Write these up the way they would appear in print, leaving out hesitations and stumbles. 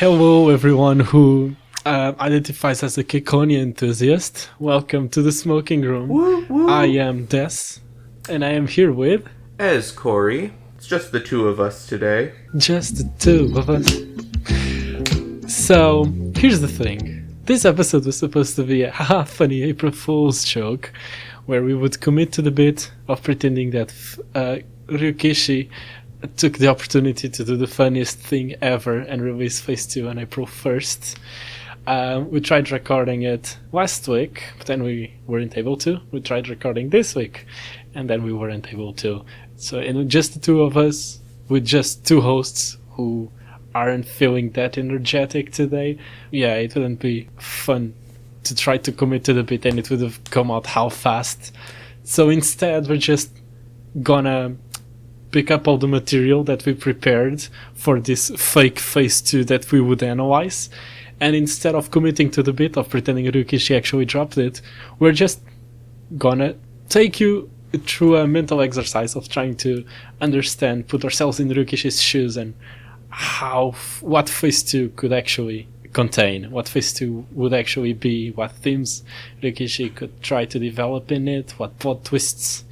Hello, everyone who identifies as a Ciconia enthusiast. Welcome to the smoking room. Woo, woo. I am Des, and I am here with As Corey. It's just the two of us today. just the two of us. So, here's the thing. This episode was supposed to be a funny April Fool's joke, where we would commit to the bit of pretending that Ryukishi took the opportunity to do the funniest thing ever and release Phase 2 on April 1st. We tried recording it last week, but then we weren't able to. We tried recording this week, and then we weren't able to. So, just the two of us, with just two hosts who aren't feeling that energetic today, yeah, it wouldn't be fun to try to commit to the bit, and it would have come out how fast. So instead, we're just gonna pick up all the material that we prepared for this fake Phase 2 that we would analyze, and instead of committing to the bit of pretending Ryukishi actually dropped it, we're just gonna take you through a mental exercise of trying to understand, put ourselves in Ryukishi's shoes, and what Phase 2 could actually contain, what Phase 2 would actually be, what themes Ryukishi could try to develop in it, what plot twists,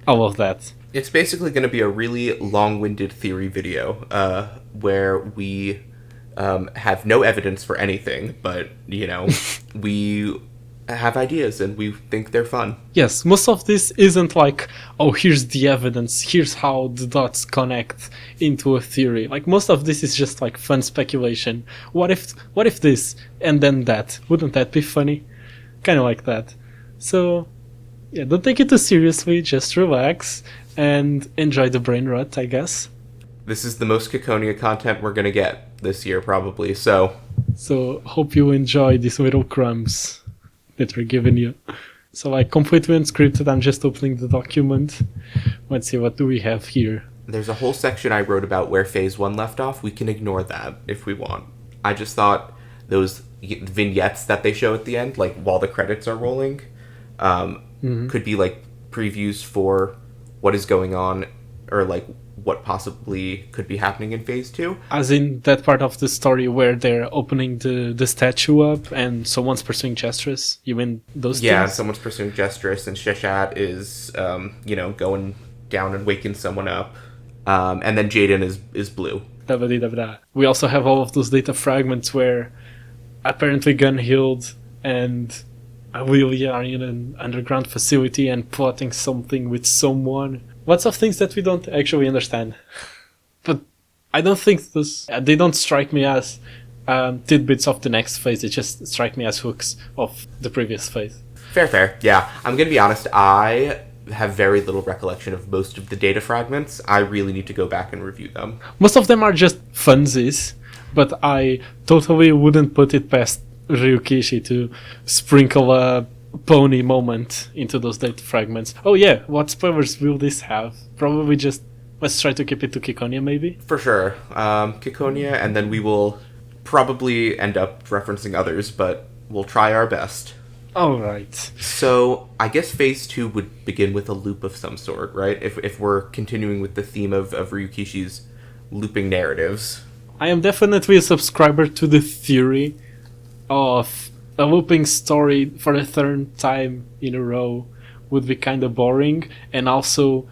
all of that. It's basically going to be a really long-winded theory video, where we have no evidence for anything, but, we have ideas and we think they're fun. Yes, most of this isn't like, oh, here's the evidence, here's how the dots connect into a theory. Like, most of this is just like fun speculation. What if this and then that? Wouldn't that be funny? Kind of like that. So, yeah, don't take it too seriously, just relax and enjoy the brain rot, I guess. This is the most Ciconia content we're going to get this year, probably, so hope you enjoy these little crumbs that we're giving you. So, like, completely unscripted, I'm just opening the document. Let's see, what do we have here? There's a whole section I wrote about where Phase 1 left off. We can ignore that if we want. I just thought those vignettes that they show at the end, like while the credits are rolling, could be like previews for what is going on, or like what possibly could be happening in Phase 2. As in that part of the story where they're opening the statue up and someone's pursuing Gestress? You mean those Yeah, things? someone's pursuing Gestress and Sheshat is, going down and waking someone up. And then Jaden is blue. We also have all of those data fragments where apparently Gunhild and Willie are in an underground facility and plotting something with someone. Lots of things that we don't actually understand. But I don't think they don't strike me as tidbits of the next phase. They just strike me as hooks of the previous phase. Fair. Yeah, I'm going to be honest. I have very little recollection of most of the data fragments. I really need to go back and review them. Most of them are just funsies, but I totally wouldn't put it past Ryukishi to sprinkle a pony moment into those data fragments. Oh yeah, what spoilers will this have? Probably just, let's try to keep it to Ciconia maybe? For sure. Ciconia, and then we will probably end up referencing others, but we'll try our best. Alright. So, I guess Phase 2 would begin with a loop of some sort, right? If we're continuing with the theme of Ryukishi's looping narratives. I am definitely a subscriber to the theory of a looping story for the third time in a row would be kind of boring, and also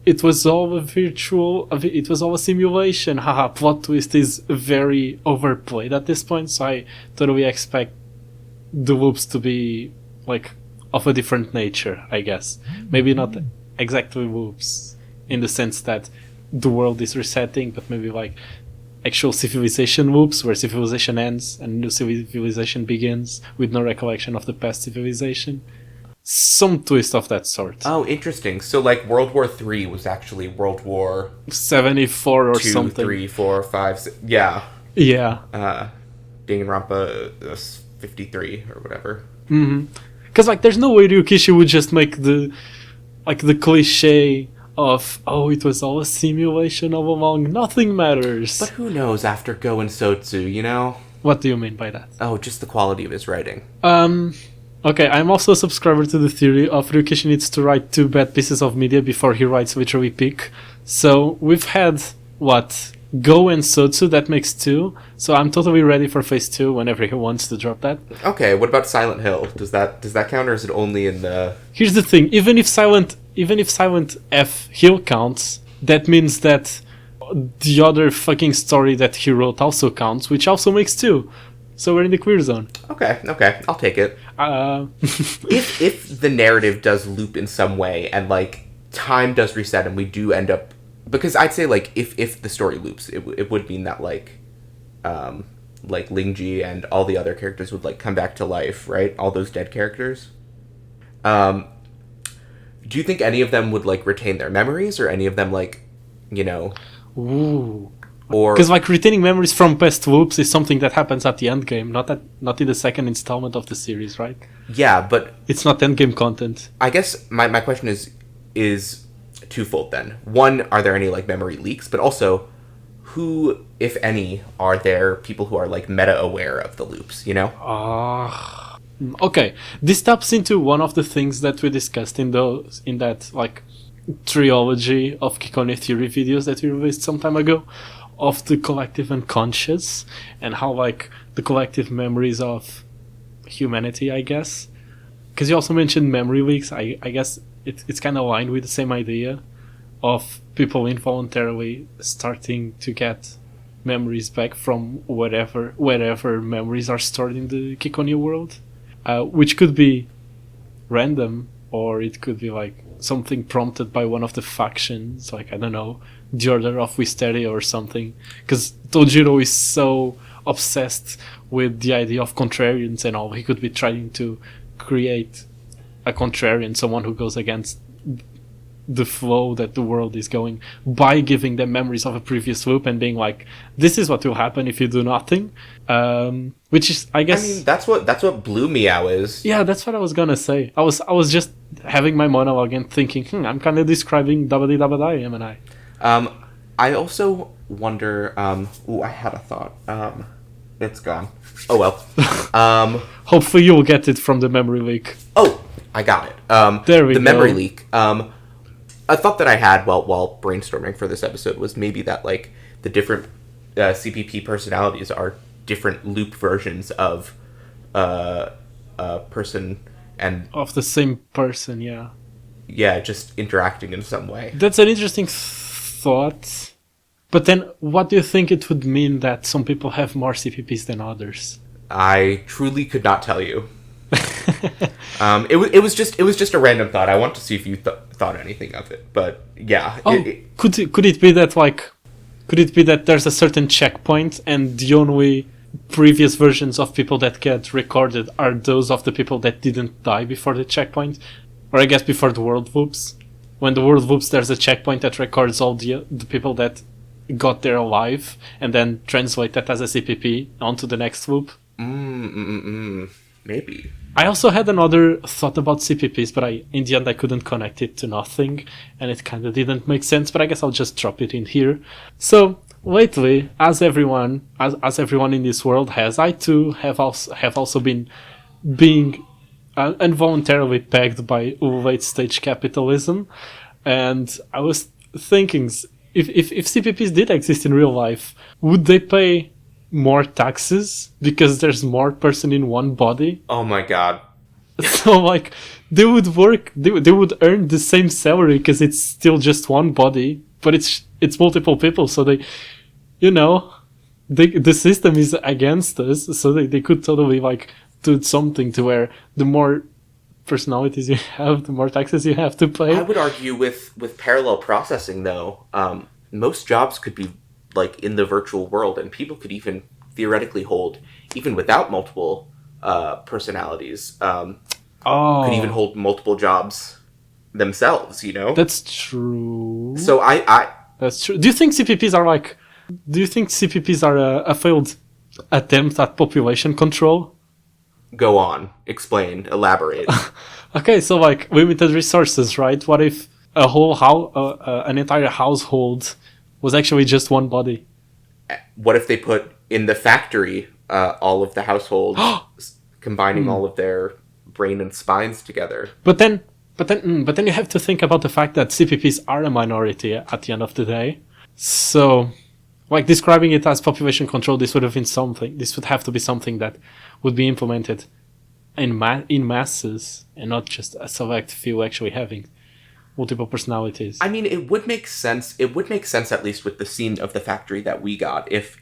it was all it was all a simulation. Haha, plot twist is very overplayed at this point, so I totally expect the loops to be like of a different nature, I guess. Maybe not exactly loops in the sense that the world is resetting, but maybe like actual civilization loops where civilization ends and new civilization begins with no recollection of the past civilization. Some twist of that sort. Oh, interesting. So, like, World War III was actually World War 74 or 2, something. 3, 4, 5, 6. Yeah. Yeah. Danganronpa 53 or whatever. Because, like, there's no way Ryukishi would just make the cliche of, oh, it was all a simulation all along, nothing matters. But who knows after Go and Sotsu, you know? What do you mean by that? Oh, just the quality of his writing. Okay, I'm also a subscriber to the theory of Ryukishi needs to write 2 bad pieces of media before he writes literally peak. So we've had, Go and Sotsu, that makes 2. So I'm totally ready for phase 2 whenever he wants to drop that. Okay, what about Silent Hill? Does that count, or is it only in the... Here's the thing, even if Silent F Hill counts, that means that the other fucking story that he wrote also counts, which also makes 2. So we're in the queer zone. Okay, I'll take it. If the narrative does loop in some way, and like time does reset, and we do end up, because I'd say like if the story loops, it would mean that like Lingji and all the other characters would like come back to life, right? All those dead characters. Do you think any of them would like retain their memories, or any of them like, you know? Ooh. Or because like retaining memories from past whoops is something that happens at the end game, not in the second installment of the series, right? Yeah, but it's not end game content. I guess my question is twofold then. One, are there any like memory leaks? But also, who, if any, are there people who are like meta aware of the loops, you know? Okay. This taps into one of the things that we discussed in that like trilogy of Ciconia theory videos that we released some time ago, of the collective unconscious, and how like the collective memories of humanity, I guess. Because you also mentioned memory leaks. I guess it's kind of aligned with the same idea of people involuntarily starting to get memories back from wherever memories are stored in the Ciconia world, which could be random, or it could be like something prompted by one of the factions, like I don't know, the Order of Wisteria or something, because Tojiro is so obsessed with the idea of contrarians and all. He could be trying to create a contrarian, someone who goes against the flow that the world is going, by giving them memories of a previous loop and being like, this is what will happen if you do nothing, which is, I guess, I mean, that's what Blue Meow is. Yeah, that's what I was gonna say. I was just having my monologue and thinking, I'm kind of describing Dabadi Dabadai, am I? I also wonder, I had a thought. It's gone. Oh well. Hopefully you'll get it from the memory leak. Oh, I got it. There we go. The memory leak. A thought that I had while brainstorming for this episode was maybe that like the different CPP personalities are different loop versions of a person, and of the same person, yeah. Yeah, just interacting in some way. That's an interesting thought. But then, what do you think it would mean that some people have more CPPs than others? I truly could not tell you. It was just a random thought. I want to see if you thought anything of it. But yeah, could it be that there's a certain checkpoint, and the only previous versions of people that get recorded are those of the people that didn't die before the checkpoint, or I guess before the world whoops. When the world whoops, there's a checkpoint that records all the people that got there alive, and then translate that as a CPP onto the next whoop. Maybe. I also had another thought about CPPs, but in the end I couldn't connect it to nothing, and it kind of didn't make sense, but I guess I'll just drop it in here. So, lately, as everyone in this world has, I too have also been being involuntarily pegged by late stage capitalism, and I was thinking, if CPPs did exist in real life, would they pay more taxes because there's more person in one body? Oh my god. So like they would work, they would earn the same salary because it's still just one body, but it's multiple people, so they, you know, the system is against us, so they could totally like do something to where the more personalities you have, the more taxes you have to pay. I would argue with parallel processing though, most jobs could be like in the virtual world, and people could even theoretically hold, even without multiple personalities, could even hold multiple jobs themselves, you know? That's true. So I That's true. Do you think CPPs are a failed attempt at population control? Go on, explain, elaborate. Okay, so like limited resources, right? What if a whole an entire household was actually just one body? What if they put in the factory all of the households, combining all of their brain and spines together? But then you have to think about the fact that CPPs are a minority at the end of the day. So like describing it as population control, this would have to be something that would be implemented in masses and not just a select few actually having multiple personalities. I mean, it would make sense. It would make sense, at least with the scene of the factory that we got, if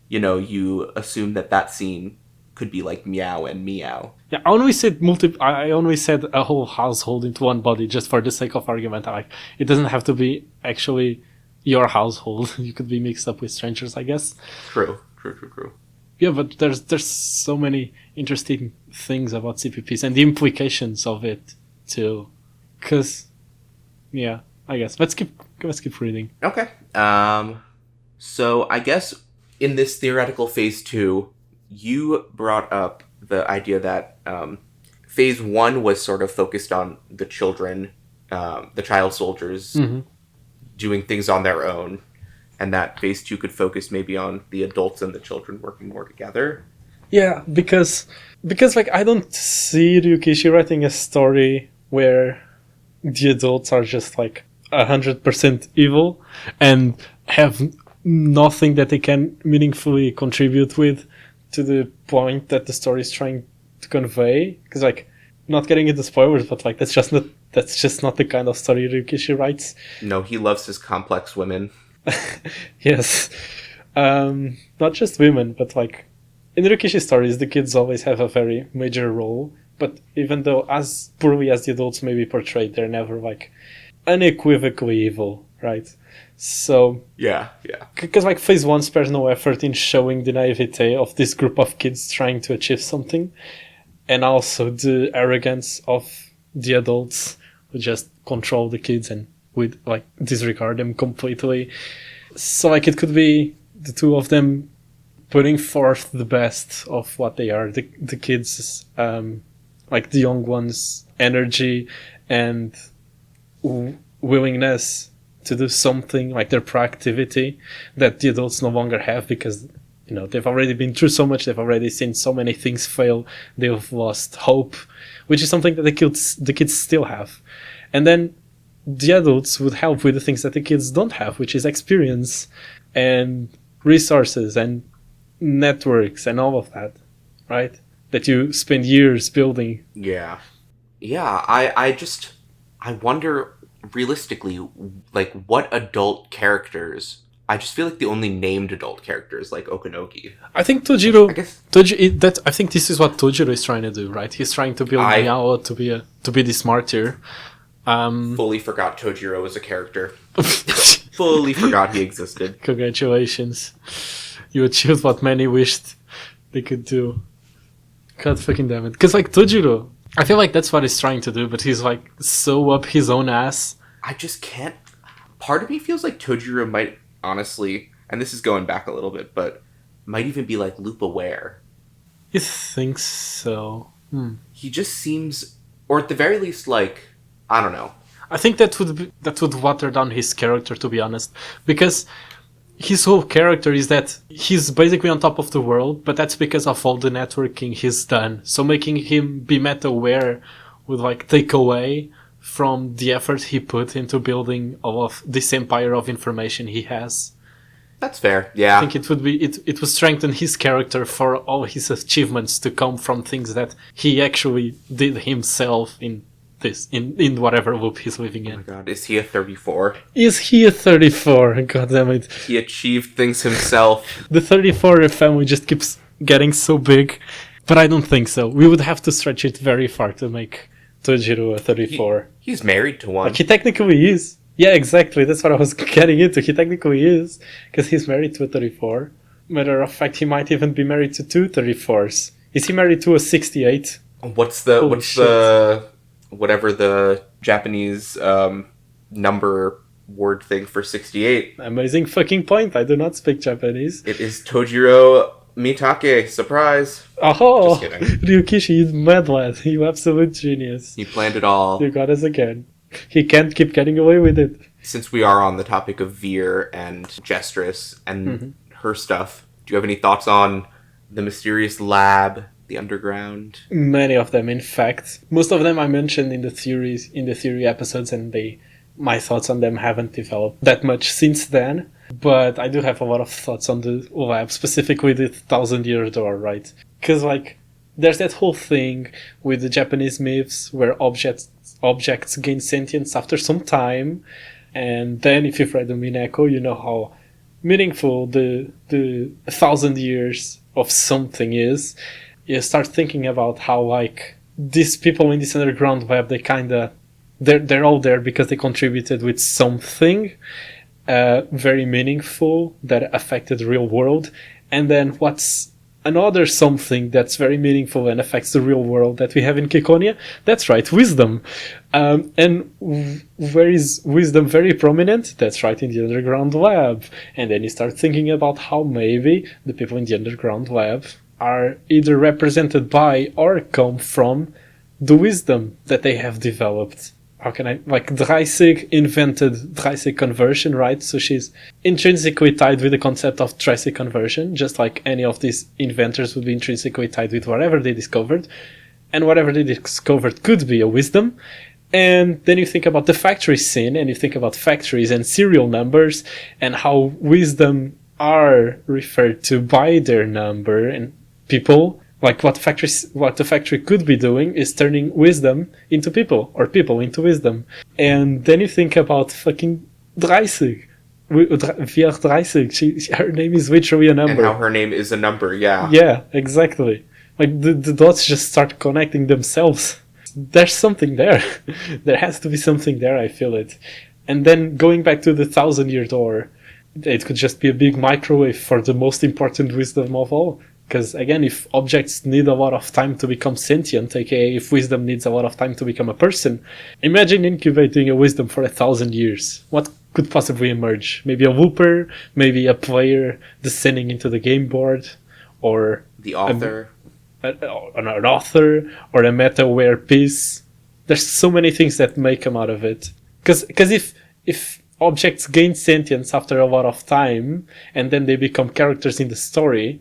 you assume that scene could be like Meow and Meow. Yeah, I only said a whole household into one body just for the sake of argument. Like, it doesn't have to be actually your household. You could be mixed up with strangers, I guess. True. Yeah, but there's so many interesting things about CPPs and the implications of it too. Cause, yeah, I guess let's keep reading. Okay. So I guess in this theoretical phase 2, you brought up the idea that phase 1 was sort of focused on the children, the child soldiers, doing things on their own, and that phase 2 could focus maybe on the adults and the children working more together. Yeah, because like I don't see Ryukishi writing a story where the adults are just like 100% evil and have nothing that they can meaningfully contribute with to the point that the story is trying to convey. Because, like, not getting into spoilers, but like that's just not the kind of story Ryukishi writes. No, he loves his complex women. Yes, not just women, but like in Ryukishi stories, the kids always have a very major role. But even though as poorly as the adults may be portrayed, they're never like unequivocally evil, right? So yeah, because like phase 1 spares no effort in showing the naivete of this group of kids trying to achieve something, and also the arrogance of the adults who just control the kids and would like disregard them completely. So like it could be the two of them putting forth the best of what they are, the kids, like the young ones' energy and willingness to do something, like their proactivity that the adults no longer have because they've already been through so much, they've already seen so many things fail, they've lost hope, which is something that the kids still have. And then the adults would help with the things that the kids don't have, which is experience and resources and networks and all of that, right? That you spend years building. Yeah. I wonder realistically, like, what adult characters. I just feel like the only named adult character is like Okanoki. I think Tojiro. I I think this is what Tojiro is trying to do, right? He's trying to build Miao to be this martyr. Fully forgot Tojiro was a character. Fully forgot he existed. Congratulations, you achieved what many wished they could do. God fucking damn it! Because like Tojiro, I feel like that's what he's trying to do, but he's like so up his own ass. I just can't. Part of me feels like Tojiro might honestly, and this is going back a little bit, but might even be like Loop aware. You think so? He just seems, or at the very least, like, I don't know. I think that would water down his character, to be honest, because his whole character is that he's basically on top of the world, but that's because of all the networking he's done. So making him be meta-aware would like take away from the effort he put into building all of this empire of information he has. That's fair, yeah. I think it would strengthen his character for all his achievements to come from things that he actually did himself in whatever loop he's living in. Oh my god, is he a 34? Is he a 34? God damn it. He achieved things himself. The 34 family just keeps getting so big, but I don't think so. We would have to stretch it very far to make Tojiro a 34. He's married to one. Like, he technically is. Yeah, exactly. That's what I was getting into. He technically is, because he's married to a 34. Matter of fact, he might even be married to two 34s. Is he married to a 68? Whatever the Japanese number word thing for 68. Amazing fucking point. I do not speak Japanese. It is Tojiro Mitake. Surprise. Oh, just kidding. Ryukishi, you mad lad. You absolute genius. He planned it all. You got us again. He can't keep getting away with it. Since we are on the topic of Veer and Gestress and her stuff, do you have any thoughts on the mysterious lab, the underground? Many of them, in fact. Most of them I mentioned in the theory episodes, and my thoughts on them haven't developed that much since then. But I do have a lot of thoughts on the lab, specifically the 1,000-year door, right? Because, like, there's that whole thing with the Japanese myths where objects gain sentience after some time. And then if you've read Umineko, you know how meaningful the 1,000 years of something is. You start thinking about how, like, these people in this underground web, they're all there because they contributed with something very meaningful that affected the real world. And then what's another something that's very meaningful and affects the real world that we have in Ciconia? That's right, wisdom. And where is wisdom very prominent? That's right, in the underground lab. And then you start thinking about how maybe the people in the underground lab are either represented by or come from the wisdom that they have developed. How can I, like, Dreisig invented Dreisig conversion, right? So she's intrinsically tied with the concept of Dreisig conversion, just like any of these inventors would be intrinsically tied with whatever they discovered. And whatever they discovered could be a wisdom. And then you think about the factory scene, and you think about factories and serial numbers, and how wisdom are referred to by their number, and people, like what the factory could be doing is turning wisdom into people, or people into wisdom. And then you think about fucking Dreisig. Via Dreisig, her name is literally a number. And how her name is a number, yeah. Yeah, exactly. Like the dots just start connecting themselves. There's something there. There has to be something there, I feel it. And then going back to the 1,000-year door, it could just be a big microwave for the most important wisdom of all. Because again, if objects need a lot of time to become sentient, aka if wisdom needs a lot of time to become a person, imagine incubating a wisdom for 1,000 years. What could possibly emerge? Maybe a whooper, maybe a player descending into the game board, or the author. An author, or a meta-aware piece. There's so many things that may come out of it. Because if objects gain sentience after a lot of time, and then they become characters in the story,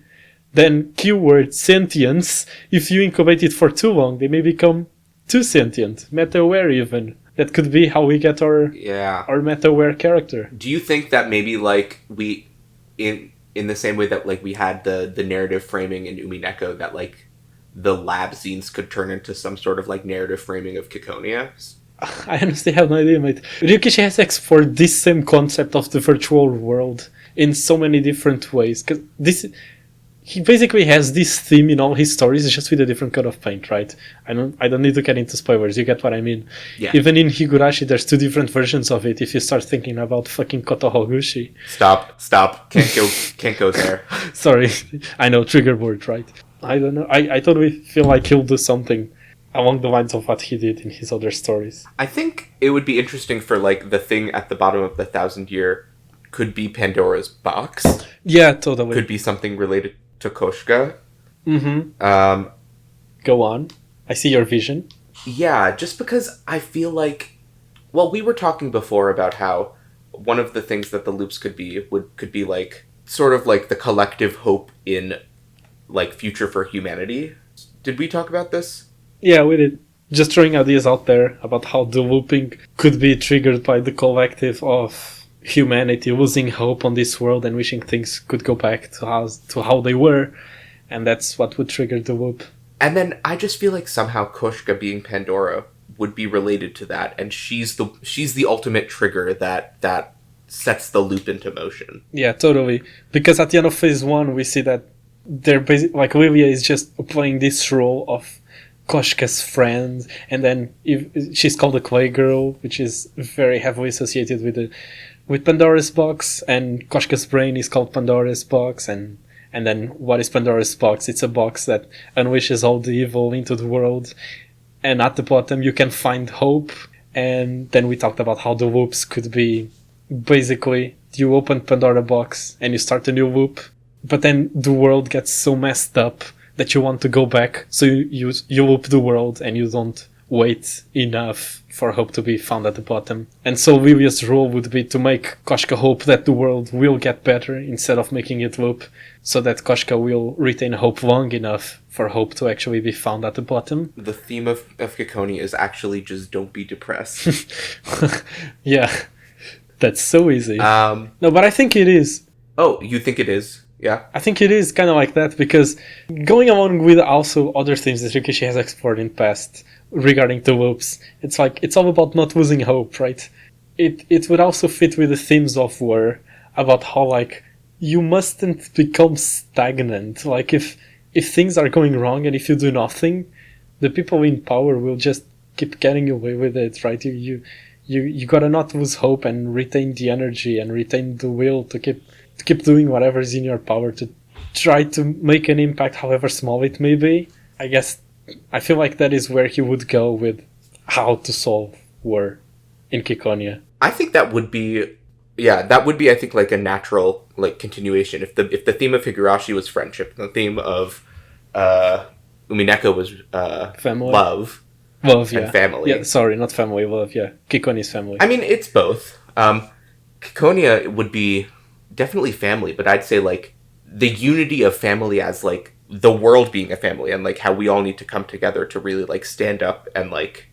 then keyword sentience, if you incubate it for too long, they may become too sentient, meta-aware even. That could be how we get our meta-aware character. Do you think that maybe, like, we, in the same way that, like, we had the narrative framing in Umineko, that, like, the lab scenes could turn into some sort of, like, narrative framing of Ciconia? I honestly have no idea, mate. Ryukishi has explored this same concept of the virtual world in so many different ways. Because he basically has this theme in all his stories, just with a different coat of paint, right? I don't need to get into spoilers, you get what I mean. Yeah. Even in Higurashi, there's two different versions of it if you start thinking about fucking Koto Hogushi. Stop. Can't go there. Sorry, I know, trigger word, right? I don't know. I totally feel like he'll do something along the lines of what he did in his other stories. I think it would be interesting for, like, the thing at the bottom of the 1,000-year could be Pandora's box. Yeah, totally. Could be something related to Koshka. Mm-hmm. Go on. I see your vision. Yeah, just because I feel like... Well, we were talking before about how one of the things that the loops could be, like, sort of like the collective hope in, like, future for humanity. Did we talk about this? Yeah, we did. Just throwing ideas out there about how the looping could be triggered by the collective of humanity losing hope on this world and wishing things could go back to how they were, and that's what would trigger the loop. And then I just feel like somehow Koshka being Pandora would be related to that, and she's the ultimate trigger that sets the loop into motion. Yeah, totally. Because at the end of phase 1, we see that they're basically, like, Livia is just playing this role of Koshka's friend, and then she's called the Clay Girl, which is very heavily associated with Pandora's box, and Koshka's brain is called Pandora's box, and then what is Pandora's box? It's a box that unleashes all the evil into the world, and at the bottom you can find hope. And then we talked about how the loops could be basically you open Pandora's box and you start a new loop, but then the world gets so messed up that you want to go back, so you loop the world and you don't wait enough for hope to be found at the bottom. And so Livia's role would be to make Koshka hope that the world will get better instead of making it loop, so that Koshka will retain hope long enough for hope to actually be found at the bottom. The theme of Ciconia is actually just don't be depressed. Yeah. That's so easy. Um, No, but I think it is. oh, you think it is? Yeah. I think it is kind of like that because going along with also other themes that Rikishi has explored in past regarding the whoops, it's like it's all about not losing hope, right? It would also fit with the themes of war about how like you mustn't become stagnant. Like if things are going wrong and if you do nothing, the people in power will just keep getting away with it, right? You gotta not lose hope and retain the energy and retain the will to keep doing whatever is in your power to try to make an impact, however small it may be. I guess I feel like that is where he would go with how to solve war in Ciconia. I think that would be, I think like a natural like continuation. If the theme of Higurashi was friendship, and the theme of Umineko was Family. love Love, and yeah. family. Yeah, sorry, not family, love, yeah. Ciconia's family. I mean, it's both. Ciconia would be definitely family, but I'd say like the unity of family as like the world being a family and like how we all need to come together to really like stand up and like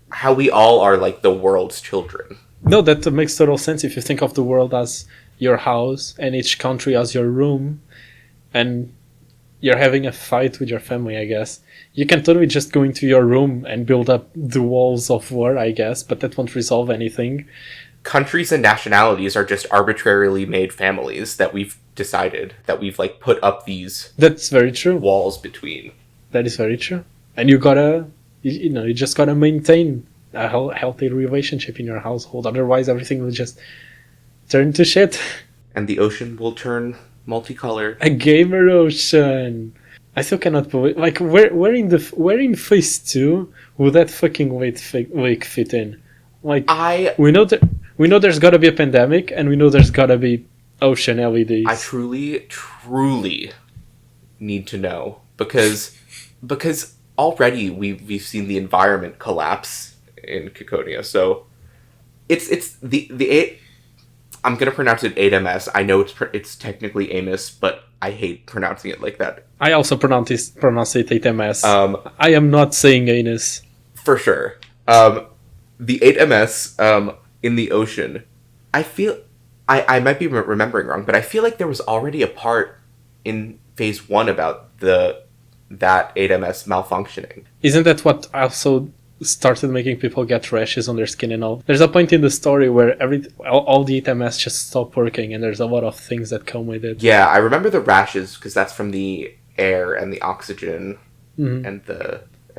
how we all are like the world's children. No, that makes total sense if you think of the world as your house and each country as your room and you're having a fight with your family, I guess. You can totally just go into your room and build up the walls of war, I guess, but that won't resolve anything. Countries and nationalities are just arbitrarily made families that we've decided, that we've like put up these That's very true. walls between. That is very true. And you gotta, you just gotta maintain a healthy relationship in your household. Otherwise, everything will just turn to shit. And the ocean will turn multicolored. A gamer ocean. I still cannot believe. Like, where in phase 2 would that fucking lake fit in? Like, we know there's gotta be a pandemic, and we know there's gotta be ocean LEDs. I truly need to know because already we've seen the environment collapse in Ciconia. So it's the I'm gonna pronounce it 8MS. I know it's technically Amos, but I hate pronouncing it like that. I also pronounce it 8MS. I am not saying anus. For sure. The 8MS in the ocean. I feel I might be remembering wrong, but I feel like there was already a part in phase 1 about that 8MS malfunctioning. Isn't that what also started making people get rashes on their skin and all? There's a point in the story where all the 8MS just stop working, and there's a lot of things that come with it. Yeah, I remember the rashes because that's from the air and the oxygen and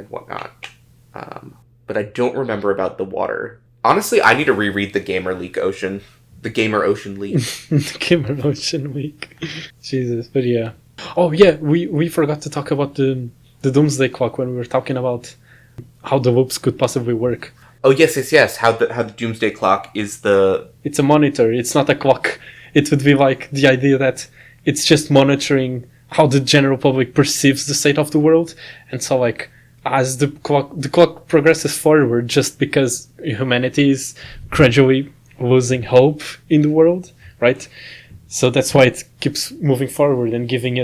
whatnot. But I don't remember about the water. Honestly, I need to reread the Gamer Leak Ocean. The Gamer Ocean Leak. The Gamer Ocean Leak. Jesus, but yeah. Oh yeah, we forgot to talk about the Doomsday Clock when we were talking about how the loops could possibly work. Oh yes. How the Doomsday Clock is It's a monitor. It's not a clock. It would be like the idea that it's just monitoring how the general public perceives the state of the world, and so like as the clock progresses forward, just because humanity is gradually losing hope in the world, right? So that's why it keeps moving forward and giving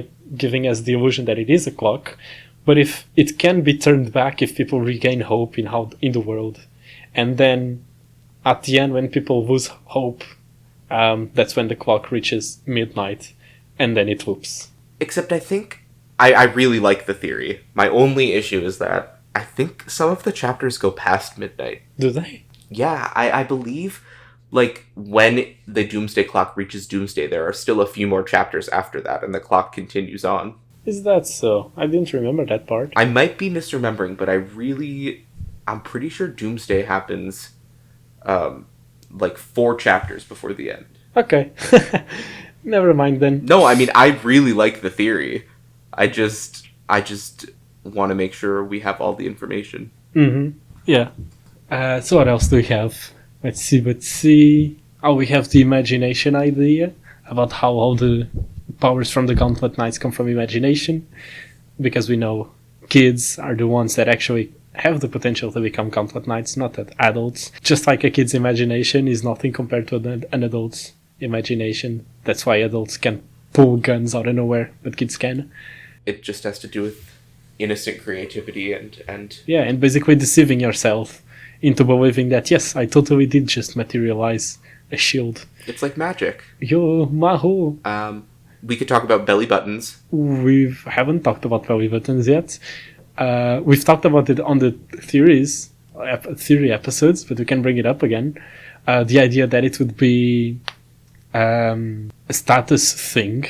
us the illusion that it is a clock. But if it can be turned back if people regain hope in the world, and then at the end when people lose hope, that's when the clock reaches midnight, and then it loops. Except I think I really like the theory. My only issue is that I think some of the chapters go past midnight. Do they? Yeah, I believe like when the Doomsday Clock reaches Doomsday, there are still a few more chapters after that, and the clock continues on. Is that so? I didn't remember that part. I might be misremembering, but I'm pretty sure Doomsday happens like 4 chapters before the end. Okay. Never mind then. No, I mean, I really like the theory. I just want to make sure we have all the information. Mm-hmm. Yeah. So what else do we have? Let's see. Oh, we have the imagination idea about how all the powers from the Gauntlet Knights come from imagination, because we know kids are the ones that actually have the potential to become Gauntlet Knights, not that adults. Just like a kid's imagination is nothing compared to an adult's imagination. That's why adults can pull guns out of nowhere, but kids can. It just has to do with innocent creativity and yeah, and basically deceiving yourself into believing that yes, I totally did just materialize a shield. It's like magic. Yo, Maho. We could talk about belly buttons. We haven't talked about belly buttons yet. We've talked about it on the theory episodes, but we can bring it up again. The idea that it would be a status thing,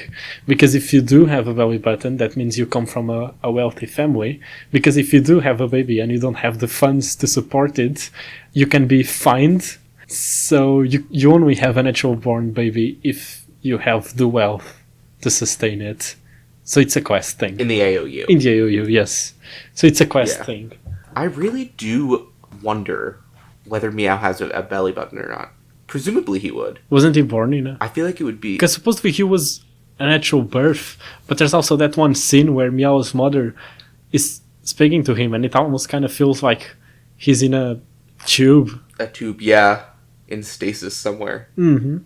because if you do have a belly button, that means you come from a wealthy family. Because if you do have a baby and you don't have the funds to support it, you can be fined. So you only have a natural born baby if you have the wealth to sustain it. So it's a quest thing. In the AOU. In the AOU, yes. So it's a quest thing. I really do wonder whether Meow has a belly button or not. Presumably he would. Wasn't he born in a... I feel like it would be... Because supposedly he was a natural birth, but there's also that one scene where Meow's mother is speaking to him, and it almost kind of feels like he's in a tube. A tube, yeah. In stasis somewhere. Mm-hmm.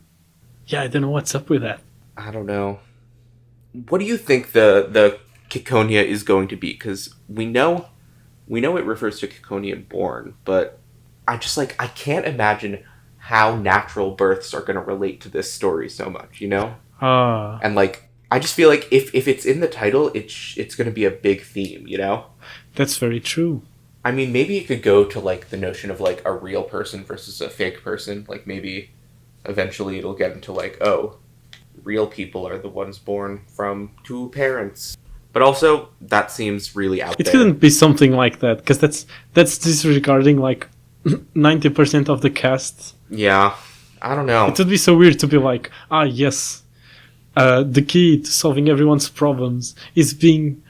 Yeah, I don't know what's up with that. I don't know. What do you think the Ciconia is going to be? Because we know it refers to Ciconia born, but I can't imagine how natural births are going to relate to this story so much, you know? And I just feel like if it's in the title, it's going to be a big theme, you know? That's very true. I mean, maybe it could go to the notion of a real person versus a fake person. Maybe eventually it'll get into real people are the ones born from two parents. But also, that seems really out there. It couldn't be something like that, because that's disregarding 90% of the cast. Yeah, I don't know. It would be so weird to be yes, the key to solving everyone's problems is being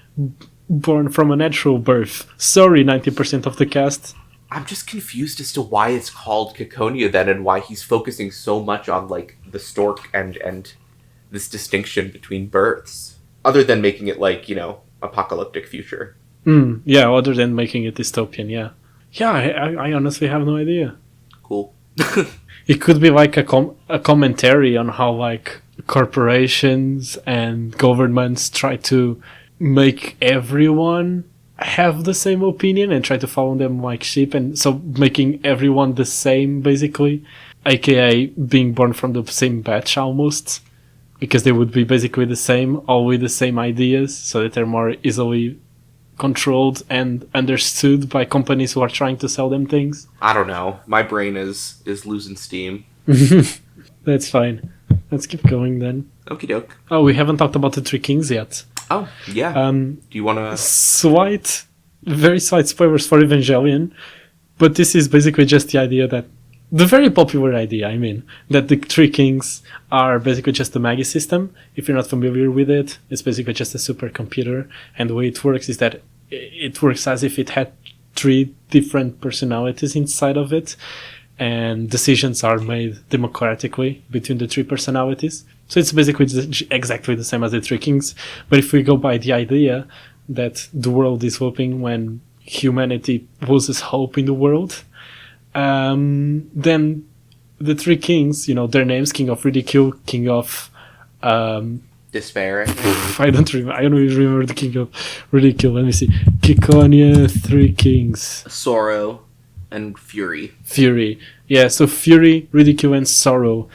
born from a natural birth. Sorry, 90% of the cast. I'm just confused as to why it's called Ciconia then, and why he's focusing so much on the stork and this distinction between births, other than making it apocalyptic future. Yeah, other than making it dystopian. Yeah, I honestly have no idea. Cool. It could be a commentary on how corporations and governments try to make everyone have the same opinion and try to follow them like sheep, and so making everyone the same, basically, aka being born from the same batch almost, because they would be basically the same, all with the same ideas, so that they're more easily controlled and understood by companies who are trying to sell them things. I don't know. My brain is losing steam. That's fine. Let's keep going then. Okie doke. Oh, we haven't talked about the Three Kings yet. Oh, yeah. Do you want to... Very slight spoilers for Evangelion, but this is basically just the idea that... The very popular idea, I mean, that the Three Kings are basically just a Magi system. If you're not familiar with it, it's basically just a supercomputer, and the way it works is that it works as if it had 3 different personalities inside of it, and decisions are made democratically between the 3 personalities. So it's basically exactly the same as the Three Kings, but if we go by the idea that the world is hoping when humanity loses hope in the world, then the Three Kings, their names, King of Ridicule, King of Despair. I don't even remember the King of Ridicule. Let me see. Ciconia, Three Kings. Sorrow and Fury. Fury. Yeah, so Fury, Ridicule, and Sorrow.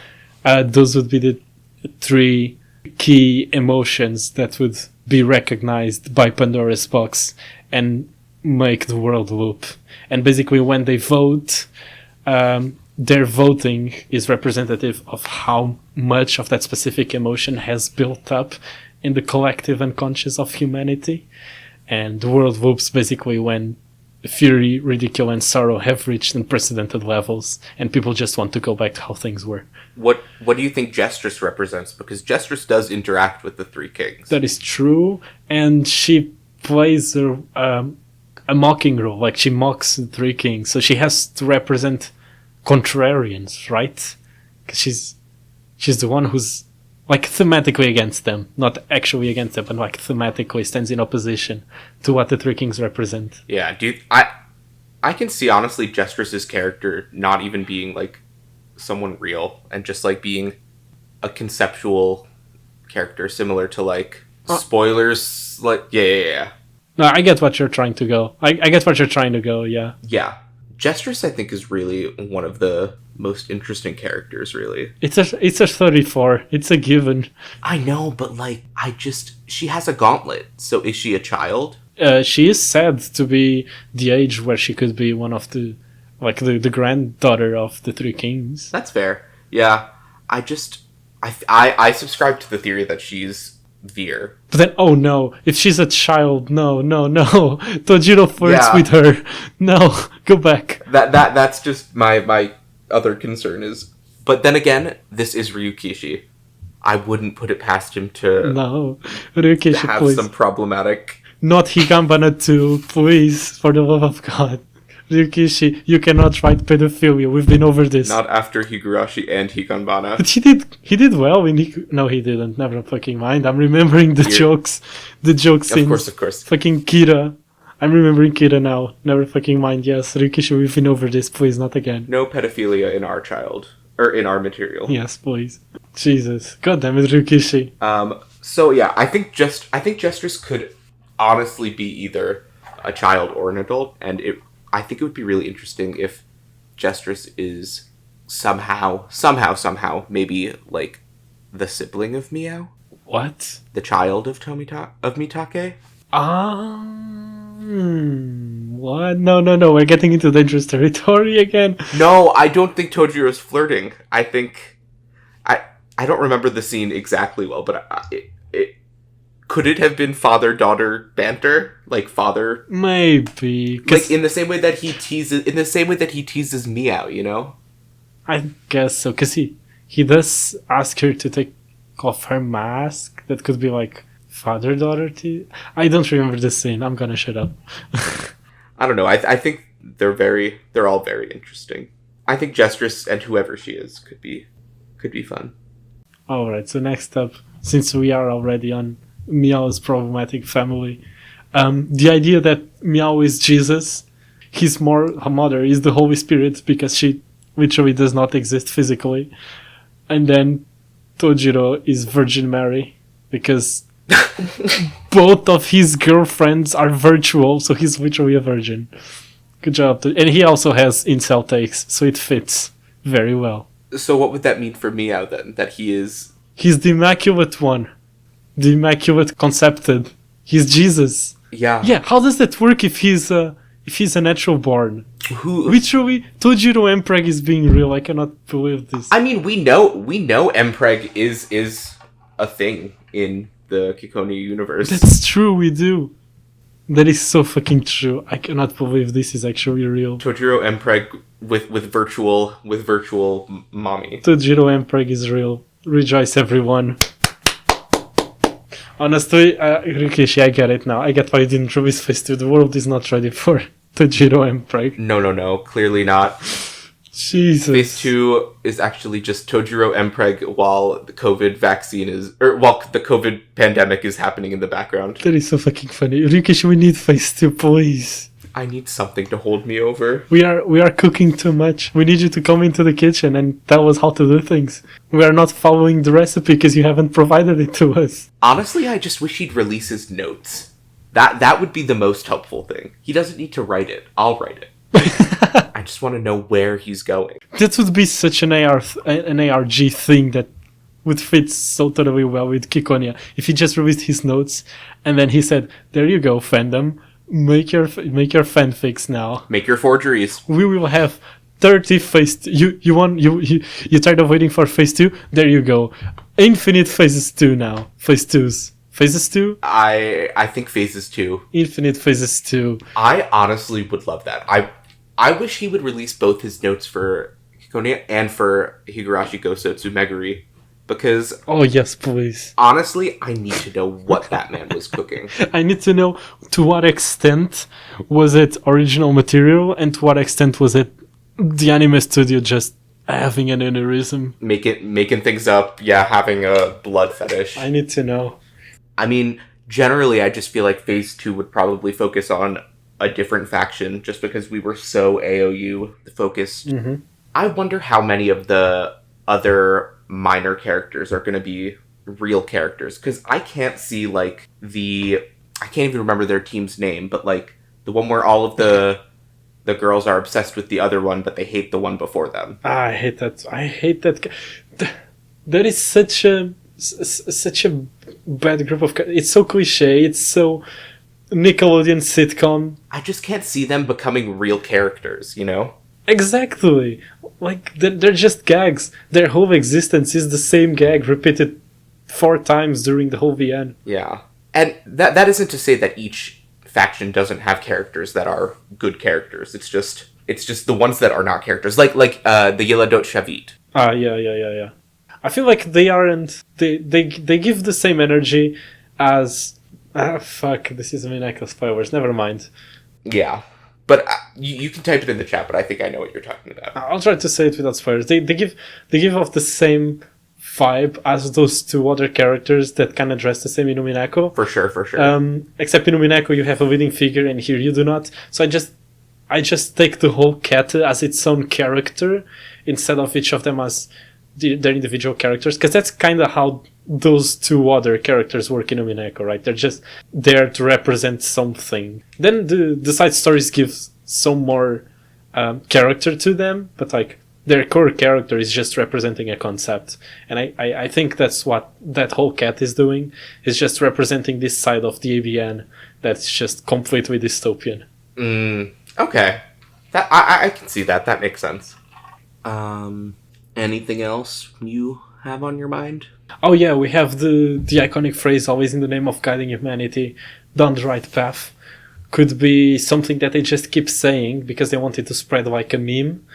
Those would be the 3 key emotions that would be recognized by Pandora's box and make the world loop. And basically when they vote, their voting is representative of how much of that specific emotion has built up in the collective unconscious of humanity. And the world loops basically when Fury, Ridicule, and Sorrow have reached unprecedented levels, and people just want to go back to how things were. What do you think Gestress represents? Because Gestress does interact with the Three Kings. That is true, and she plays a mocking role. She mocks the Three Kings, so she has to represent contrarians, right? Because she's the one who's thematically against them, not actually against them, but thematically stands in opposition to what the Three Kings represent. Yeah, dude, I can see honestly Gestress's character not even being someone real, and just being a conceptual character similar to spoilers. Yeah. No, I get what you're trying to go. I get what you're trying to go. Yeah. Yeah. Jestress, I think, is really one of the most interesting characters, really. It's a 34. It's a given. I know, but, like, she has a gauntlet, so is she a child? She is said to be the age where she could be one of the granddaughter of the three kings. That's fair. Yeah. I subscribe to the theory that she's Veer. But then, oh no, if she's a child, no. Tojiro flirts with her. No, go back. That's just my other concern is. But then again, this is Ryukishi. I wouldn't put it past him to Ryukishi, have please. some problematic. Not Higanbana 2, please, for the love of God. Ryukishi, you cannot write pedophilia. We've been over this. Not after Higurashi and Higanbana. But he did well in No, he didn't. Never fucking mind. I'm remembering the jokes. The jokes in... Of course. Fucking Kira. I'm remembering Kira now. Never fucking mind. Yes, Ryukishi, we've been over this. Please, not again. No pedophilia in our child. Or in our material. Yes, please. Jesus. God damn it, Ryukishi. So yeah, I think Jestress could honestly be either a child or an adult, and I think it would be really interesting if Jestress is somehow, maybe like the sibling of Miao. What? The child of Mitake? What? No. We're getting into dangerous territory again. No, I don't think Tojiro's flirting. I think... I don't remember the scene exactly well, but could it have been father-daughter banter? Like father... Maybe. Like in the same way that he teases Miao, you know? I guess so, because he does ask her to take off her mask. That could be like father-daughter I don't remember the scene. I'm gonna shut up. I don't know. I think they're all very interesting. I think Jestress and whoever she is could be fun. Alright, so next up, since we are already on Miao's problematic family, the idea that Miao is Jesus, her mother is the Holy Spirit because she literally does not exist physically, and then Tojiro is Virgin Mary because both of his girlfriends are virtual, so he's literally a virgin. Good job. And he also has incel takes, so it fits very well. So what would that mean for Miao then? That he's the Immaculate One. The Immaculate Concepted. He's Jesus. Yeah. Yeah, how does that work if he's a natural born? Literally, Tojiro Mpreg is being real. I cannot believe this. I mean, we know Mpreg is a thing in the Ciconia universe. That's true, we do. That is so fucking true. I cannot believe this is actually real. Tojiro Mpreg with virtual mommy. Tojiro Mpreg is real. Rejoice, everyone. Honestly, Rikishi, I get it now. I get why you didn't release Phase 2. The world is not ready for Tojiro Mpreg. No. Clearly not. Jesus. Phase 2 is actually just Tojiro Mpreg while the COVID vaccine while the COVID pandemic is happening in the background. That is so fucking funny. Rikishi, we need Phase 2, please. I need something to hold me over. We are cooking too much. We need you to come into the kitchen and tell us how to do things. We are not following the recipe because you haven't provided it to us. Honestly, I just wish he'd release his notes. That would be the most helpful thing. He doesn't need to write it. I'll write it. I just want to know where he's going. That would be such an ARG thing that would fit so totally well with Ciconia. If he just released his notes and then he said, "There you go, fandom. Make your fanfics now. Make your forgeries. We will have 30 phase 2. You tired of waiting for phase 2? There you go. Infinite phases 2 now. Phase 2s. Phases 2? I think phases 2. Infinite phases 2. I honestly would love that. I wish he would release both his notes for Ciconia and for Higurashi Gosotsu Meguri. Because... Oh, yes, please. Honestly, I need to know what that man was cooking. I need to know to what extent was it original material and to what extent was it the anime studio just having an aneurysm. Making things up, having a blood fetish. I need to know. I mean, generally, I just feel like Phase 2 would probably focus on a different faction just because we were so AOU focused. Mm-hmm. I wonder how many of the other minor characters are going to be real characters, because I can't see I can't even remember their team's name, but like the one where all of the the girls are obsessed with the other one, but they hate the one before them. I hate that. I hate that. That is such a bad group of. It's so cliche. It's so Nickelodeon sitcom. I just can't see them becoming real characters, you know? Exactly. Like they're just gags. Their whole existence is the same gag repeated 4 times during the whole VN. Yeah. And that isn't to say that each faction doesn't have characters that are good characters. It's just the ones that are not characters. Like the Yeladot Shavit. Yeah. I feel like they aren't. They give the same energy as. Fuck. This is Umineko spoilers. Never mind. Yeah. But you can type it in the chat, but I think I know what you're talking about. I'll try to say it without spoilers. They give off the same vibe as those 2 other characters that kind of dress the same in Umineko. For sure. Except in Umineko you have a leading figure, and here you do not. So I just take the whole cat as its own character instead of each of them as their individual characters, because that's kind of how those 2 other characters work in Umineko, right? They're just there to represent something. Then the side stories give some more character to them, but like their core character is just representing a concept. And I think that's what that whole cat is doing, is just representing this side of the ABN that's just completely dystopian. Okay. That I can see that. That makes sense. Anything else you have on your mind? Oh yeah, we have the iconic phrase, always in the name of guiding humanity, down the right path. Could be something that they just keep saying because they want it to spread like a meme.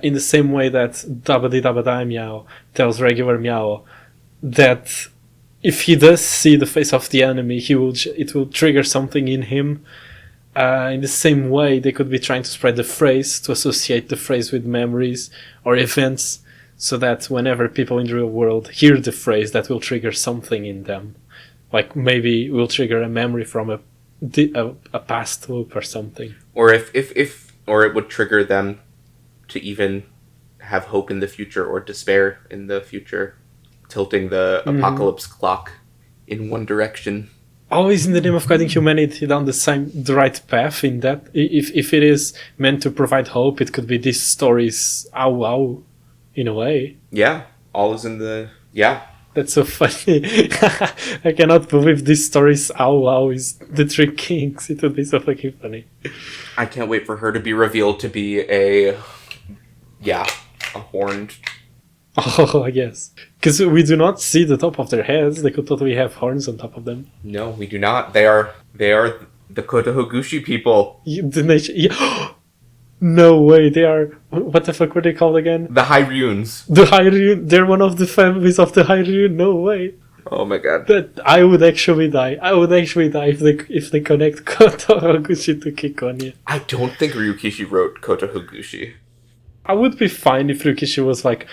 In the same way that Dabadi Dabadai Meow tells regular Meow that if he does see the face of the enemy, it will trigger something in him. In the same way, they could be trying to spread the phrase, to associate the phrase with memories or events, so that whenever people in the real world hear the phrase, that will trigger something in them. Like maybe will trigger a memory from a past loop or something. Or or it would trigger them to even have hope in the future or despair in the future, tilting the apocalypse clock in one direction. Always in the name of guiding humanity down the right path. In that, if it is meant to provide hope, it could be these stories. Ow, in a way. Yeah, all is in the That's so funny. I cannot believe this story's ow is the Three Kings. It would be so fucking funny. I can't wait for her to be revealed to be a horned. Oh, yes. Because we do not see the top of their heads. They could totally have horns on top of them. No, we do not. They are the Kotohogushi people. No way. They are... What the fuck were they called again? The Hyrunes. The Hyryun. They're one of the families of the Hyryun. No way. Oh my god. I would actually die. If they connect Kotohogushi to Ciconia. I don't think Ryukishi wrote Kotohogushi. I would be fine if Ryukishi was like,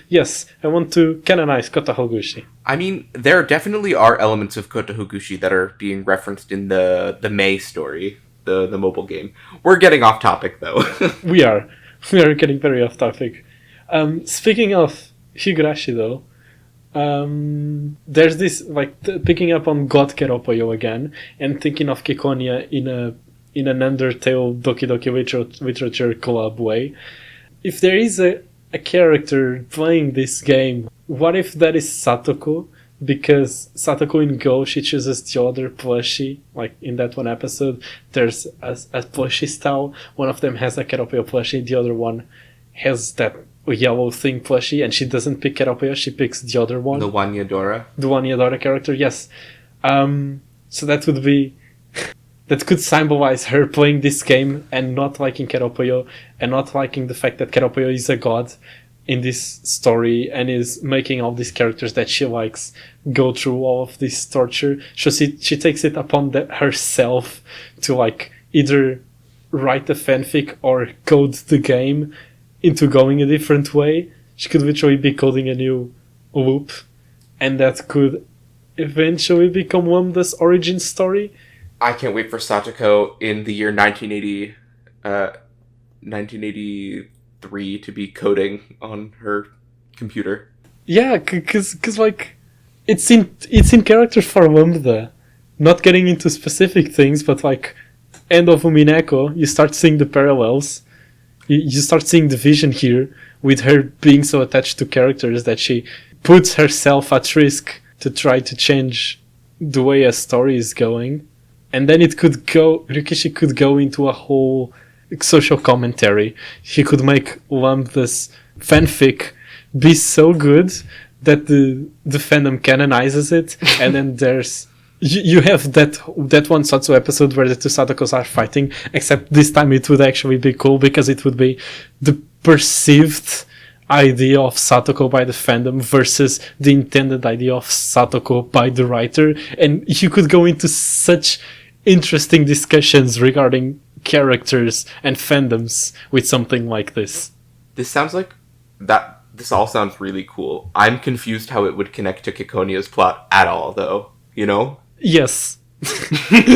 yes, I want to canonize Kotohogushi. I mean, there definitely are elements of Kotohogushi that are being referenced in the May story, the mobile game. We're getting off topic, though. We are getting very off topic. Speaking of Higurashi, though, there's this, picking up on God Keropoyo again, and thinking of Ciconia in an Undertale Doki Doki Literature Club way. If there is a character playing this game, what if that is Satoko? Because Satoko in Go, she chooses the other plushie. Like in that one episode, there's a plushie style. One of them has a Keropoyo plushie, the other one has that yellow thing plushie, and she doesn't pick Keropoyo, she picks the other one. The Wanyadora? The Wanyadora character, yes. So that would be... that could symbolize her playing this game and not liking Keropoyo, and not liking the fact that Keropoyo is a god in this story and is making all these characters that she likes go through all of this torture. So she takes it upon herself to either write a fanfic or code the game into going a different way. She could literally be coding a new loop, and that could eventually become Lambda's origin story. I can't wait for Satoko in the year 1983 to be coding on her computer. Yeah, because it's in character for Lambda. Not getting into specific things, but end of Umineko, you start seeing the parallels. You start seeing the vision here with her being so attached to characters that she puts herself at risk to try to change the way a story is going. And then Ryukishi could go into a whole social commentary. He could make Lambda's fanfic be so good that the fandom canonizes it, and then you have that one Satsu episode where the two Sadokos are fighting, except this time it would actually be cool because it would be the perceived idea of Satoko by the fandom versus the intended idea of Satoko by the writer, and you could go into such interesting discussions regarding characters and fandoms with something like this. This sounds like that. This all sounds really cool. I'm confused how it would connect to Ciconia's plot at all, though. You know? Yes.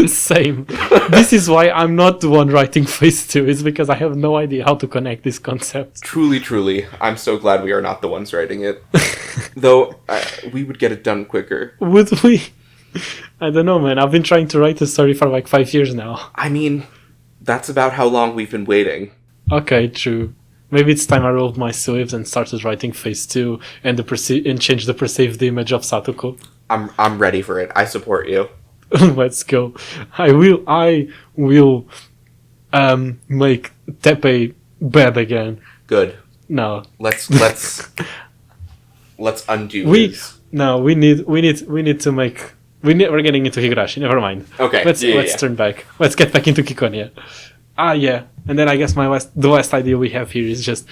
Same. This is why I'm not the one writing Phase 2, is because I have no idea how to connect this concept. Truly, truly. I'm so glad we are not the ones writing it. Though, we would get it done quicker. Would we? I don't know, man. I've been trying to write a story for like 5 years now. I mean, that's about how long we've been waiting. Okay, true. Maybe it's time I rolled my sleeves and started writing Phase 2 and change the perceived image of Satoko. I'm ready for it. I support you. Let's go. I will make Tepe bad again. Good. No. Let's undo this. No, we need to make we're getting into Higurashi, never mind. Okay. Let's turn back. Let's get back into Ciconia. Yeah. And then I guess the last idea we have here is just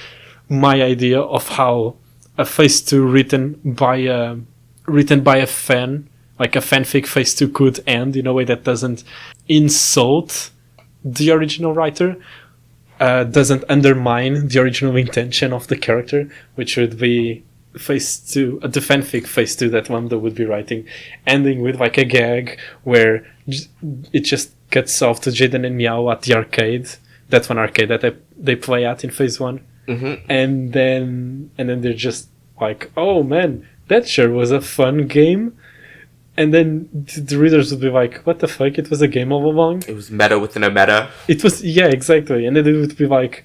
my idea of how a Phase 2 written by a fan, like a fanfic Phase 2 could end in a way that doesn't insult the original writer, doesn't undermine the original intention of the character, which would be Phase 2, the fanfic Phase 2 that Lambda would be writing, ending with like a gag where it just cuts off to Jaden and Meow at the arcade. That's one arcade that they play at in Phase 1. Mm-hmm. And then they're just like, oh man, that sure was a fun game. And then the readers would be like, what the fuck, it was a game all along? It was meta within a meta. It was, yeah, exactly. And then it would be like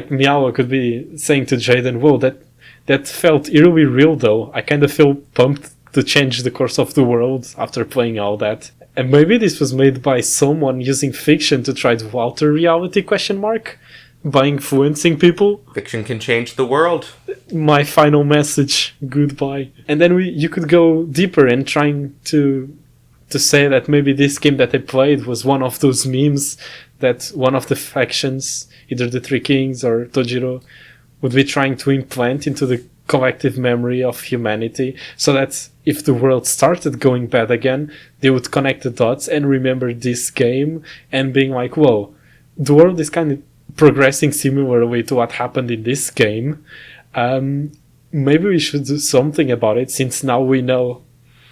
Meow could be saying to Jaden, whoa, that felt eerily real though. I kind of feel pumped to change the course of the world after playing all that. And maybe this was made by someone using fiction to try to alter reality, ? By influencing people. Fiction can change the world. My final message, goodbye. And then you could go deeper and trying to say that maybe this game that I played was one of those memes that one of the factions, either the Three Kings or Tojiro, would be trying to implant into the collective memory of humanity, so that if the world started going bad again, they would connect the dots and remember this game and being like, whoa, the world is kind of progressing similarly to what happened in this game. Maybe we should do something about it since now we know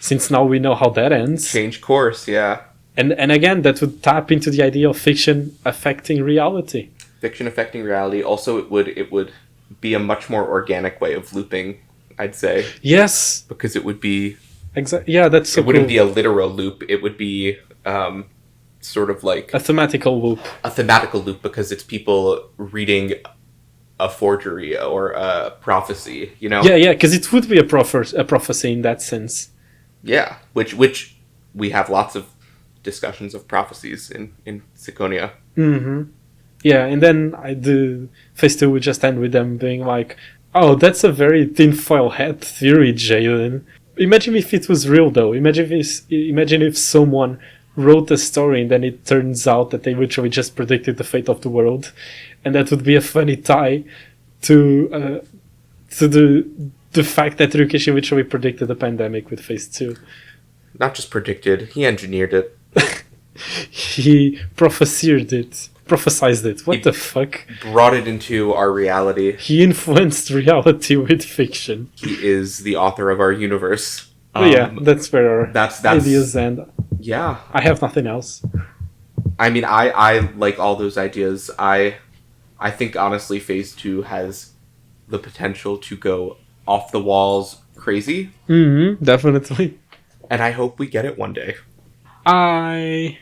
how that ends. Change course, yeah. And again, that would tap into the idea of fiction affecting reality. Fiction affecting reality. Also, it would be a much more organic way of looping, I'd say. Yes. Because it would be... Exactly. Yeah, that's so It wouldn't cool. be a literal loop. It would be sort of like... a thematical loop. A thematical loop, because it's people reading a forgery or a prophecy, you know? Yeah, because it would be a prophecy in that sense. Yeah, which we have lots of discussions of prophecies in Ciconia. Mm-hmm. Yeah, and then the Phase 2 would just end with them being like, oh, that's a very tinfoil hat theory, Jaden. Imagine if it was real, though. Imagine if someone wrote a story and then it turns out that they literally just predicted the fate of the world. And that would be a funny tie to the fact that Ryukishi literally predicted the pandemic with Phase 2. Not just predicted, he engineered it. He prophesied it. What the fuck? Brought it into our reality. He influenced reality with fiction. He is the author of our universe. Yeah, that's where our that's ideas end. Yeah. I have nothing else. I mean, I like all those ideas. I think, honestly, Phase 2 has the potential to go off the walls crazy. Mm-hmm, definitely. And I hope we get it one day. I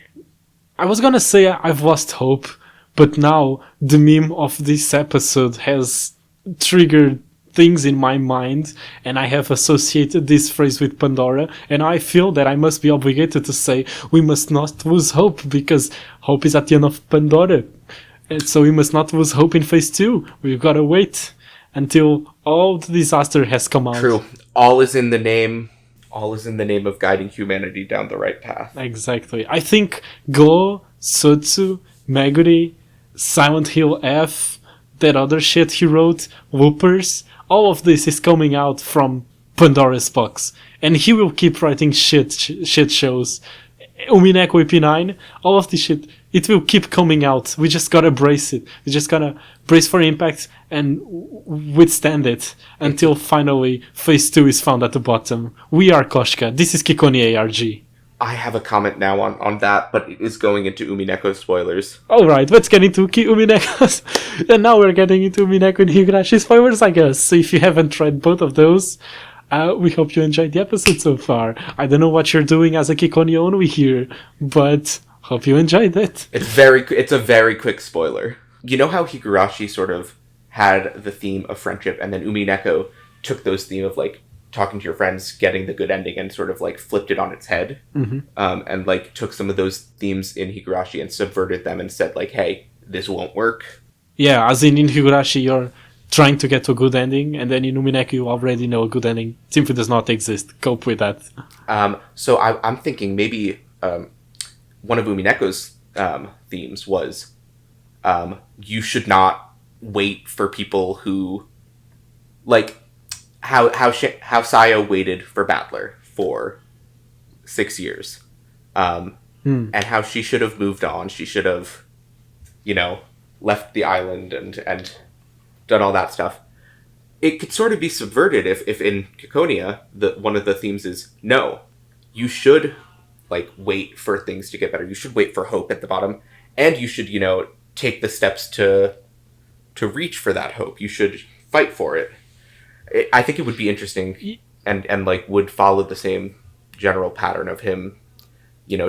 I was gonna say I've lost hope, but now the meme of this episode has triggered things in my mind, and I have associated this phrase with Pandora, and I feel that I must be obligated to say we must not lose hope, because hope is at the end of Pandora. And so we must not lose hope in phase 2. We've got to wait until all the disaster has come out. True. All is in the name of guiding humanity down the right path. Exactly. I think Go, Sotsu, Meguri, Silent Hill F, that other shit he wrote, Whoopers, all of this is coming out from Pandora's box. And he will keep writing shit shows. Umineko EP9, all of this shit, it will keep coming out. We just gotta brace it. We just gotta brace for impact and withstand it until finally phase 2 is found at the bottom. We are Koshka. This is Ciconia ARG. I have a comment now on that, but it is going into Umineko spoilers. Alright, let's get into Umineko's. And now we're getting into Umineko and Higurashi spoilers, I guess. So if you haven't read both of those, we hope you enjoyed the episode so far. I don't know what you're doing as a ciconia-only here, but hope you enjoyed it. It's a very quick spoiler. You know how Higurashi sort of had the theme of friendship, and then Umineko took those theme of, like, talking to your friends, getting the good ending, and sort of, like, flipped it on its head. Mm-hmm. And, like, took some of those themes in Higurashi and subverted them and said, like, hey, this won't work. Yeah, as in Higurashi, you're trying to get to a good ending, and then in Umineko you already know a good ending simply does not exist. Cope with that. So I'm thinking maybe one of Umineko's themes was you should not wait for people who, like, how Sayo waited for Battler for 6 years, and how she should have moved on. She should have, left the island and done all that stuff. It could sort of be subverted if in Ciconia, one of the themes is, no, you should, like, wait for things to get better. You should wait for hope at the bottom, and you should, take the steps to reach for that hope. You should fight for it. I think it would be interesting and like, would follow the same general pattern of him,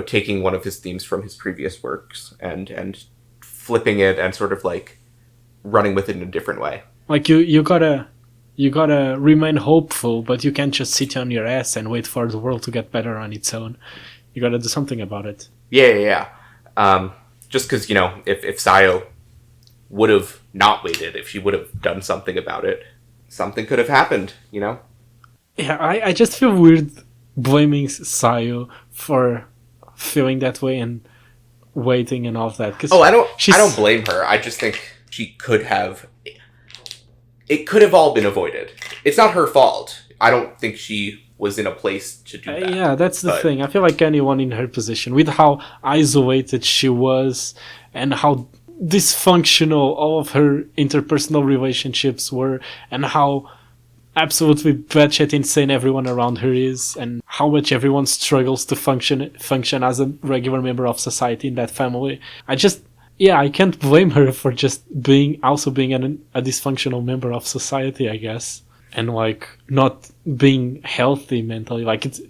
taking one of his themes from his previous works and flipping it and sort of, like, running with it in a different way. Like, you gotta remain hopeful, but you can't just sit on your ass and wait for the world to get better on its own. You gotta do something about it. Yeah. Just because, if Sayo would have not waited, if she would have done something about it, something could have happened, Yeah, I just feel weird blaming Sayo for feeling that way and waiting and all of that. I don't blame her. I just think she could have... It could have all been avoided. It's not her fault. I don't think she was in a place to do that. Yeah, that's the thing. I feel like anyone in her position, with how isolated she was and how dysfunctional all of her interpersonal relationships were, and how absolutely batshit insane everyone around her is, and how much everyone struggles to function as a regular member of society in that family. I can't blame her for just being a dysfunctional member of society, I guess. And, like, not being healthy mentally. Like, it's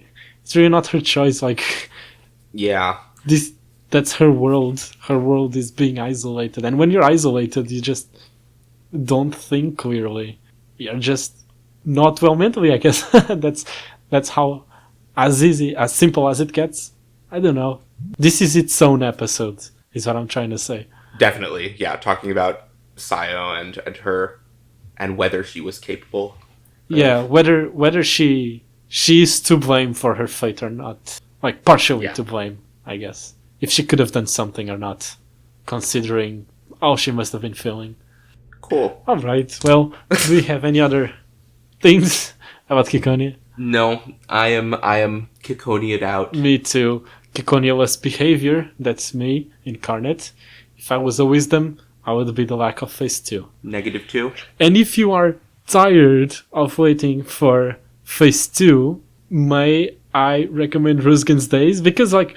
really not her choice. Like, yeah. That's her world. Her world is being isolated. And when you're isolated, you just don't think clearly. You're just not well mentally, I guess. That's how, as simple as it gets. I don't know. This is its own episode, is what I'm trying to say. Definitely, yeah. Talking about Sayo and her, and whether she was capable. Yeah, whether she is to blame for her fate or not. Like, partially to blame, I guess. If she could have done something or not, considering how she must have been feeling. Cool. Alright, well, do we have any other things about Ciconia? No, I am Ciconia'd out. Me too. Ciconia-less behavior, that's me, incarnate. If I was a wisdom, I would be the lack of phase 2. -2. And if you are tired of waiting for phase 2, may I recommend Rusgan's Days? Because, like,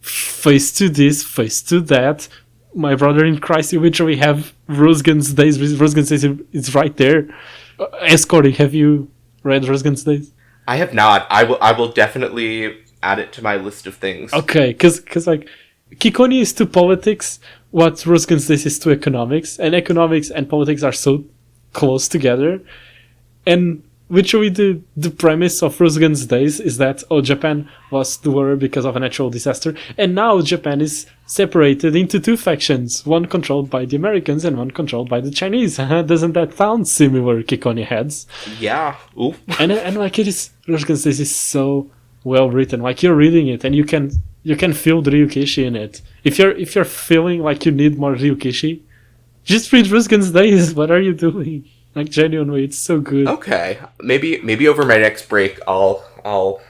phase 2 this, phase 2 that, my brother in Christ, you literally have Rusgan's Days. Rusgan's Days is right there. Escorting, have you read Rusgan's Days? I have not. I will definitely add it to my list of things. Okay, because like, Ciconia is to politics what Rusgan's Days is to economics, and economics and politics are so close together. And literally the premise of Rusgan's Days is that, Japan lost the war because of a natural disaster, and now Japan is separated into two factions, one controlled by the Americans and one controlled by the Chinese. Doesn't that sound similar, Ciconia heads? Yeah. Ooh. And like it is, Rusgan's Days is so well written. Like you're reading it and you can feel the Ryukishi in it. If you're feeling like you need more Ryukishi, just read Rusgan's Days. What are you doing? Like genuinely, it's so good. Okay, maybe over my next break, I'll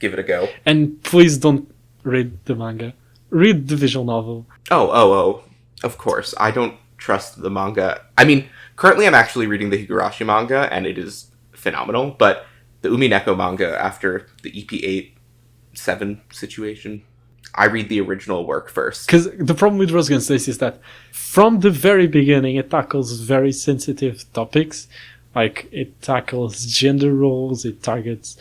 give it a go. And please don't read the manga. Read the visual novel. Oh! Of course, I don't trust the manga. I mean, currently I'm actually reading the Higurashi manga, and it is phenomenal. But the Umineko manga, after the EP8-7 situation, I read the original work first. Because the problem with Rusgan's Days is that from the very beginning it tackles very sensitive topics. Like it tackles gender roles, it targets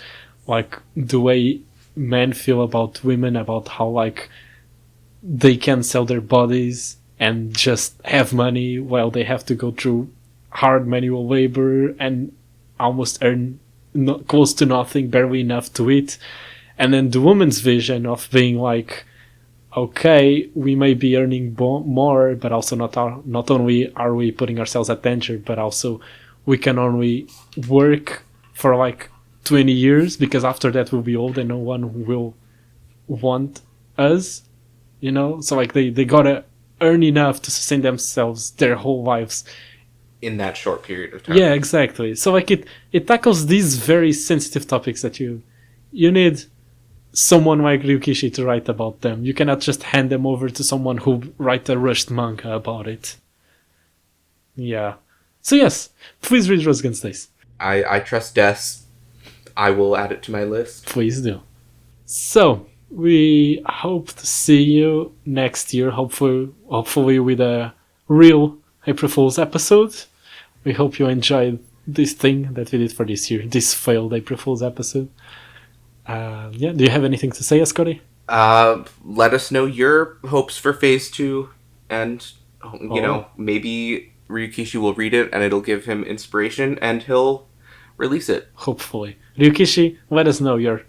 like the way men feel about women, about how like they can sell their bodies and just have money while they have to go through hard manual labor and almost earn close to nothing, barely enough to eat. And then the woman's vision of being like, okay, we may be earning more, but also not only are we putting ourselves at danger, but also we can only work for like 20 years because after that we'll be old and no one will want us, you know? So like they gotta earn enough to sustain themselves their whole lives. In that short period of time. Yeah, exactly. So like it tackles these very sensitive topics that you need someone like Ryukishi to write about them. You cannot just hand them over to someone who write a rushed manga about it. Yeah. So yes, please read Rusgan's Days. I trust Des. I will add it to my list. Please do. So, we hope to see you next year, hopefully with a real April Fool's episode. We hope you enjoyed this thing that we did for this year, this failed April Fool's episode. Do you have anything to say, Scotty? Let us know your hopes for Phase 2, and, maybe Ryukishi will read it, and it'll give him inspiration, and he'll release it. Hopefully. Ryukishi, let us know your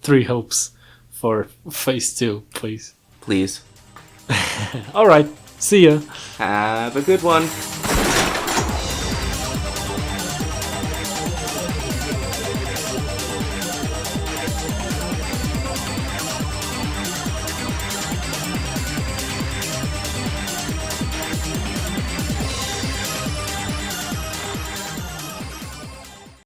3 hopes for Phase 2, please. Please. Alright, see ya. Have a good one.